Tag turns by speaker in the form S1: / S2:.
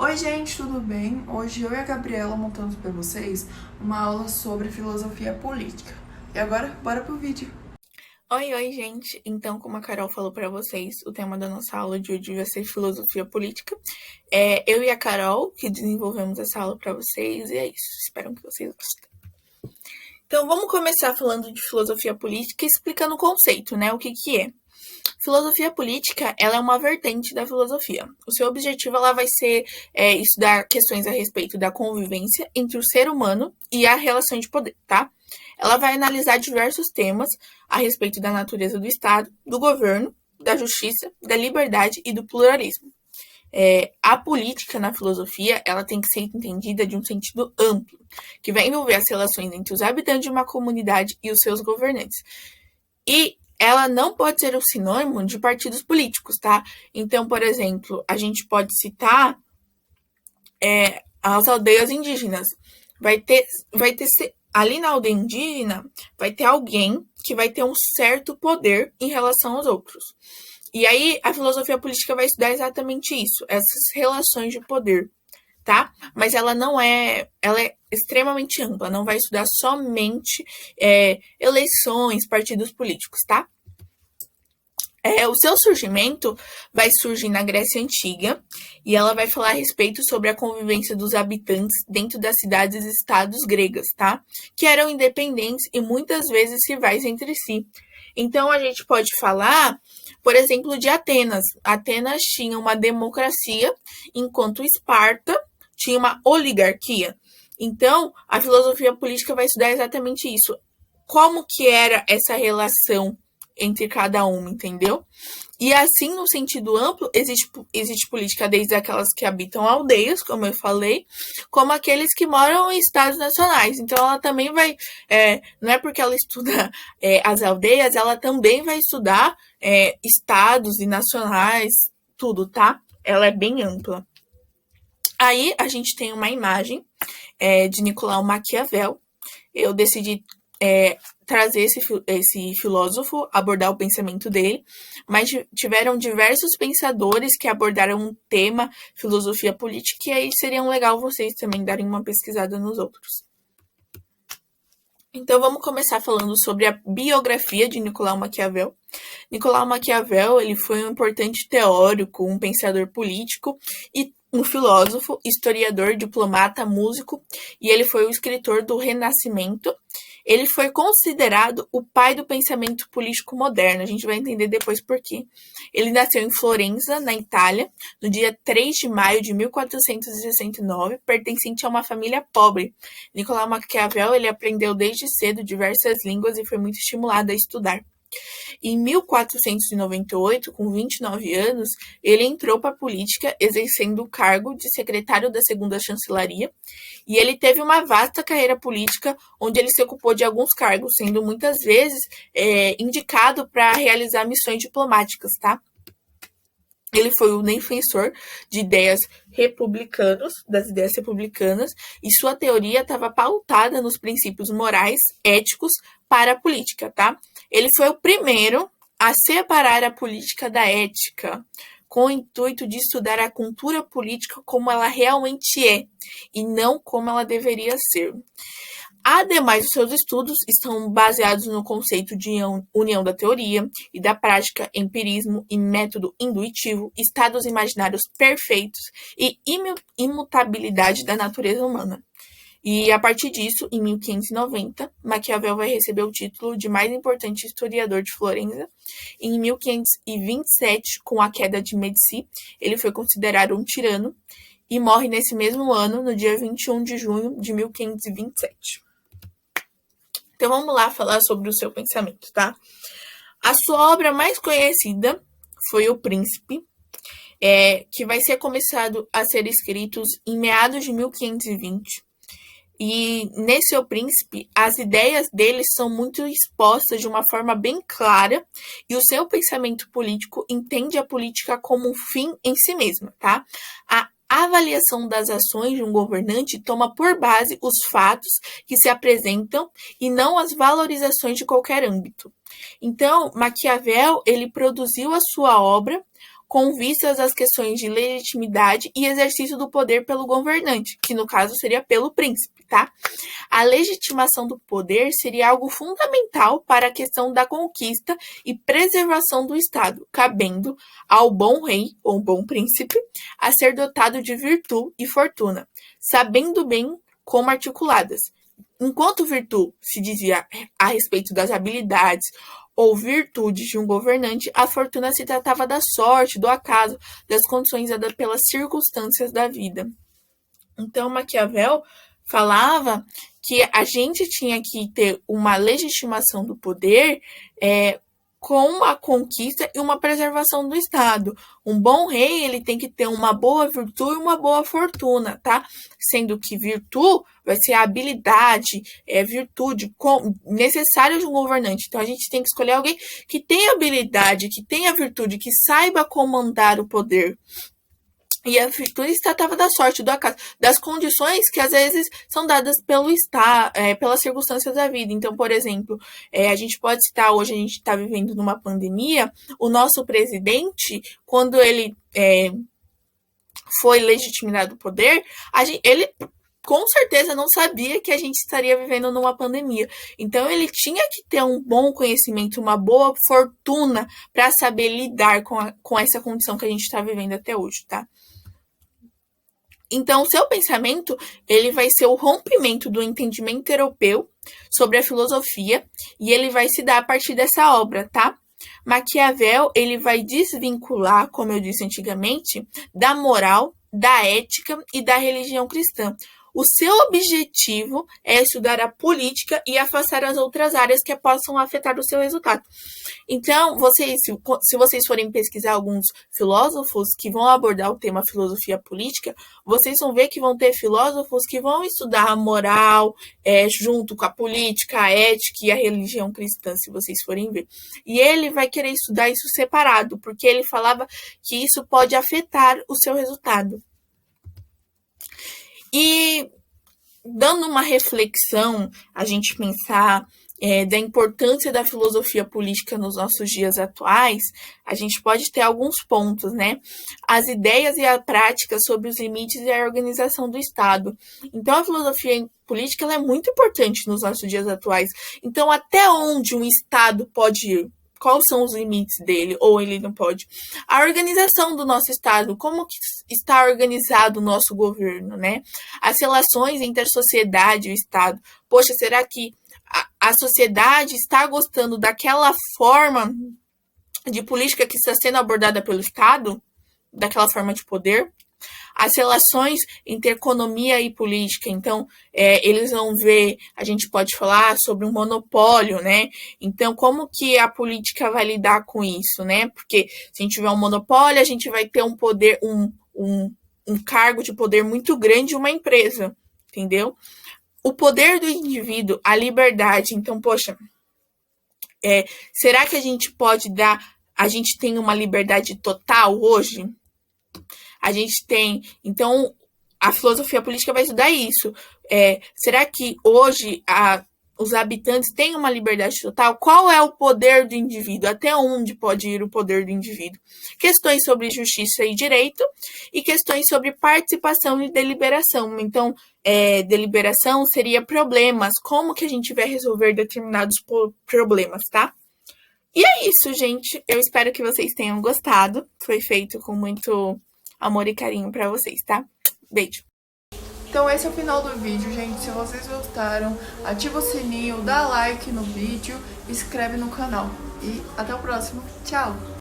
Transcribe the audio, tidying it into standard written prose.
S1: Oi, gente, tudo bem? Hoje eu e a Gabriela montamos para vocês uma aula sobre filosofia política. E agora, bora pro vídeo.
S2: Oi, gente! Então, como a Carol falou para vocês, o tema da nossa aula de hoje vai ser filosofia política. Eu e a Carol que desenvolvemos essa aula para vocês, e é isso. Espero que vocês gostem. Então, vamos começar falando de filosofia política, explicando o conceito, né? O que é. Filosofia política, ela é uma vertente da filosofia. O seu objetivo, ela vai ser estudar questões a respeito da convivência entre o ser humano e a relação de poder, tá? Ela vai analisar diversos temas a respeito da natureza do Estado, do governo, da justiça, da liberdade e do pluralismo. A política na filosofia, ela tem que ser entendida de um sentido amplo, que vai envolver as relações entre os habitantes de uma comunidade e os seus governantes. E ela não pode ser um sinônimo de partidos políticos, tá? Então, por exemplo, a gente pode citar as aldeias indígenas. Vai ter ali na aldeia indígena, vai ter alguém que vai ter um certo poder em relação aos outros. E aí a filosofia política vai estudar exatamente isso, essas relações de poder, tá? Mas ela é extremamente ampla, não vai estudar somente eleições, partidos políticos, tá? O seu surgimento vai surgir na Grécia Antiga e ela vai falar a respeito sobre a convivência dos habitantes dentro das cidades e estados gregas, tá? Que eram independentes e muitas vezes rivais entre si. Então a gente pode falar, por exemplo, de Atenas. Atenas tinha uma democracia, enquanto Esparta tinha uma oligarquia. Então, a filosofia política vai estudar exatamente isso. Como que era essa relação entre cada uma, entendeu? E assim, no sentido amplo, existe política desde aquelas que habitam aldeias, como eu falei, como aqueles que moram em estados nacionais. Então, ela também vai, não é porque ela estuda as aldeias, ela também vai estudar estados e nacionais, tudo, tá? Ela é bem ampla. Aí, a gente tem uma imagem de Nicolau Maquiavel. Eu decidi trazer esse filósofo, abordar o pensamento dele, mas tiveram diversos pensadores que abordaram um tema, filosofia política, e aí seria legal vocês também darem uma pesquisada nos outros. Então vamos começar falando sobre a biografia de Nicolau Maquiavel. Nicolau Maquiavel, ele foi um importante teórico, um pensador político e um filósofo, historiador, diplomata, músico, e ele foi o escritor do Renascimento. Ele foi considerado o pai do pensamento político moderno. A gente vai entender depois por quê. Ele nasceu em Florença, na Itália, no dia 3 de maio de 1469, pertencente a uma família pobre. Nicolau Maquiavel, ele aprendeu desde cedo diversas línguas e foi muito estimulado a estudar. Em 1498, com 29 anos, ele entrou para a política, exercendo o cargo de secretário da segunda chancelaria, e ele teve uma vasta carreira política, onde ele se ocupou de alguns cargos, sendo muitas vezes indicado para realizar missões diplomáticas, tá? Ele foi um defensor de das ideias republicanas, e sua teoria estava pautada nos princípios morais, éticos para a política, tá? Ele foi o primeiro a separar a política da ética, com o intuito de estudar a cultura política como ela realmente é, e não como ela deveria ser. Ademais, os seus estudos estão baseados no conceito de união da teoria e da prática, empirismo e método intuitivo, estados imaginários perfeitos e imutabilidade da natureza humana. E a partir disso, em 1590, Maquiavel vai receber o título de mais importante historiador de Florença. Em 1527, com a queda de Médici, ele foi considerado um tirano e morre nesse mesmo ano, no dia 21 de junho de 1527. Então vamos lá falar sobre o seu pensamento, tá? A sua obra mais conhecida foi O Príncipe, que vai ser começado a ser escrito em meados de 1520. E nesse O Príncipe, as ideias dele são muito expostas de uma forma bem clara, e o seu pensamento político entende a política como um fim em si mesma, tá? A avaliação das ações de um governante toma por base os fatos que se apresentam e não as valorizações de qualquer âmbito. Então, Maquiavel, ele produziu a sua obra com vistas às questões de legitimidade e exercício do poder pelo governante, que no caso seria pelo príncipe, tá? A legitimação do poder seria algo fundamental para a questão da conquista e preservação do Estado, cabendo ao bom rei ou bom príncipe a ser dotado de virtude e fortuna, sabendo bem como articuladas. Enquanto virtude se dizia a respeito das habilidades ou virtudes de um governante, a fortuna se tratava da sorte, do acaso, das condições dadas pelas circunstâncias da vida. Então, Maquiavel falava que a gente tinha que ter uma legitimação do poder com a conquista e uma preservação do Estado. Um bom rei, ele tem que ter uma boa virtude e uma boa fortuna, tá? Sendo que virtude vai ser a habilidade, virtude necessária de um governante. Então, a gente tem que escolher alguém que tenha habilidade, que tenha virtude, que saiba comandar o poder. E a virtude se tratava da sorte, do acaso, das condições que às vezes são dadas pelo Estado, pelas circunstâncias da vida. Então, por exemplo, a gente pode citar, hoje a gente está vivendo numa pandemia, o nosso presidente, quando ele foi legitimado ao poder, ele com certeza não sabia que a gente estaria vivendo numa pandemia. Então, ele tinha que ter um bom conhecimento, uma boa fortuna para saber lidar com essa condição que a gente está vivendo até hoje, tá? Então, o seu pensamento, ele vai ser o rompimento do entendimento europeu sobre a filosofia e ele vai se dar a partir dessa obra, tá? Maquiavel, ele vai desvincular, como eu disse antigamente, da moral, da ética e da religião cristã. O seu objetivo é estudar a política e afastar as outras áreas que possam afetar o seu resultado. Então, se vocês forem pesquisar alguns filósofos que vão abordar o tema filosofia política, vocês vão ver que vão ter filósofos que vão estudar a moral junto com a política, a ética e a religião cristã, se vocês forem ver. E ele vai querer estudar isso separado, porque ele falava que isso pode afetar o seu resultado. E dando uma reflexão, a gente pensar da importância da filosofia política nos nossos dias atuais, a gente pode ter alguns pontos, né? As ideias e a prática sobre os limites e a organização do Estado. Então, a filosofia política ela é muito importante nos nossos dias atuais. Então, até onde um Estado pode ir? Quais são os limites dele, ou ele não pode? A organização do nosso Estado, como que está organizado o nosso governo, né? As relações entre a sociedade e o Estado. Poxa, será que a sociedade está gostando daquela forma de política que está sendo abordada pelo Estado? Daquela forma de poder? As relações entre economia e política, então, eles vão ver, a gente pode falar sobre um monopólio, né? Então, como que a política vai lidar com isso, né? Porque se a gente tiver um monopólio, a gente vai ter um poder, um cargo de poder muito grande em uma empresa, entendeu? O poder do indivíduo, a liberdade, então, poxa, será que a gente pode a gente tem uma liberdade total hoje? A gente tem, então, a filosofia política vai estudar isso. Será que hoje os habitantes têm uma liberdade total? Qual é o poder do indivíduo? Até onde pode ir o poder do indivíduo? Questões sobre justiça e direito e questões sobre participação e deliberação. Então, deliberação seria problemas. Como que a gente vai resolver determinados problemas, tá? E é isso, gente. Eu espero que vocês tenham gostado. Foi feito com muito amor e carinho pra vocês, tá? Beijo.
S1: Então esse é o final do vídeo, gente. Se vocês gostaram, ativa o sininho, dá like no vídeo, inscreve no canal. E até o próximo. Tchau!